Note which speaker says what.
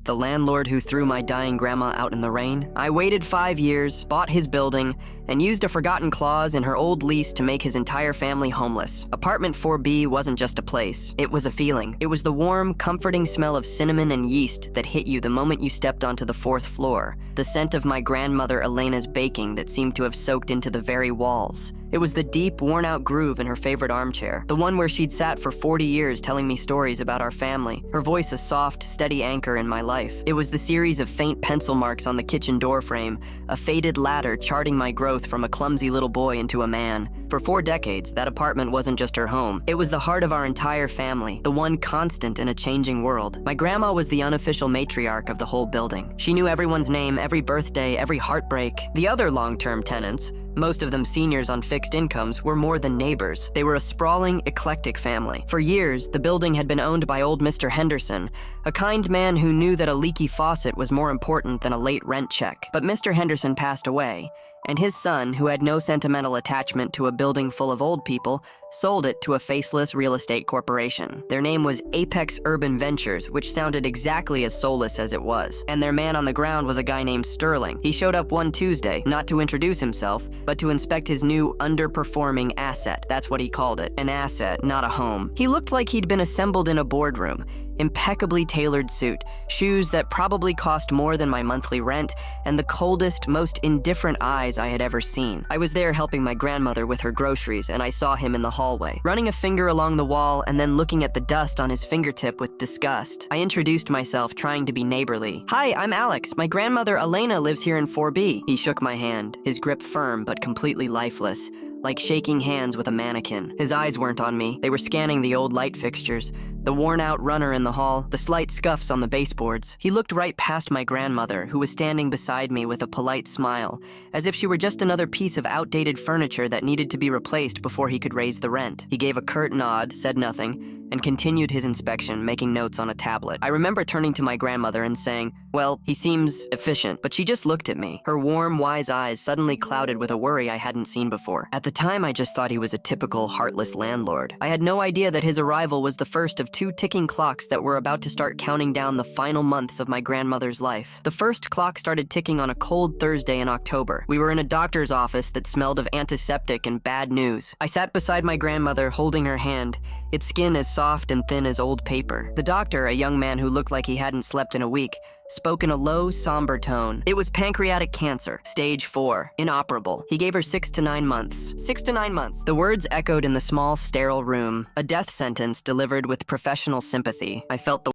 Speaker 1: The landlord who threw my dying grandma out in the rain? I waited 5 years, bought his building, and used a forgotten clause in her old lease to make his entire family homeless. Apartment 4B wasn't just a place, it was a feeling. It was the warm, comforting smell of cinnamon and yeast that hit you the moment you stepped onto the 4th floor. The scent of my grandmother Elena's baking that seemed to have soaked into the very walls. It was the deep, worn-out groove in her favorite armchair, the one where she'd sat for 40 years telling me stories about our family, her voice a soft, steady anchor in my life. It was the series of faint pencil marks on the kitchen door frame, a faded ladder charting my growth from a clumsy little boy into a man. For 4 decades, that apartment wasn't just her home. It was the heart of our entire family, the one constant in a changing world. My grandma was the unofficial matriarch of the whole building. She knew everyone's name, every birthday, every heartbreak. The other long-term tenants, most of them seniors on fixed incomes, were more than neighbors. They were a sprawling, eclectic family. For years, the building had been owned by old Mr. Henderson, a kind man who knew that a leaky faucet was more important than a late rent check. But Mr. Henderson passed away, and his son, who had no sentimental attachment to a building full of old people, sold it to a faceless real estate corporation. Their name was Apex Urban Ventures, which sounded exactly as soulless as it was. And their man on the ground was a guy named Sterling. He showed up one Tuesday, not to introduce himself, but to inspect his new underperforming asset. That's what he called it, an asset, not a home. He looked like he'd been assembled in a boardroom. Impeccably tailored suit, shoes that probably cost more than my monthly rent, and the coldest, most indifferent eyes I had ever seen. I was there helping my grandmother with her groceries, and I saw him in the hallway, running a finger along the wall and then looking at the dust on his fingertip with disgust. I introduced myself, trying to be neighborly. "Hi, I'm Alex. My grandmother Elena lives here in 4B. He shook my hand, his grip firm but completely lifeless, like shaking hands with a mannequin. His eyes weren't on me. They were scanning the old light fixtures, the worn-out runner in the hall, the slight scuffs on the baseboards. He looked right past my grandmother, who was standing beside me with a polite smile, as if she were just another piece of outdated furniture that needed to be replaced before he could raise the rent. He gave a curt nod, said nothing, and continued his inspection, making notes on a tablet. I remember turning to my grandmother and saying, "Well, he seems efficient," but she just looked at me, her warm, wise eyes suddenly clouded with a worry I hadn't seen before. At the time, I just thought he was a typical, heartless landlord. I had no idea that his arrival was the first of 2 ticking clocks that were about to start counting down the final months of my grandmother's life. The first clock started ticking on a cold Thursday in October. We were in a doctor's office that smelled of antiseptic and bad news. I sat beside my grandmother, holding her hand, its skin as soft and thin as old paper. The doctor, a young man who looked like he hadn't slept in a week, spoke in a low, somber tone. It was pancreatic cancer, stage 4, inoperable. He gave her 6 to 9 months. 6 to 9 months. The words echoed in the small, sterile room, a death sentence delivered with professional sympathy. I felt the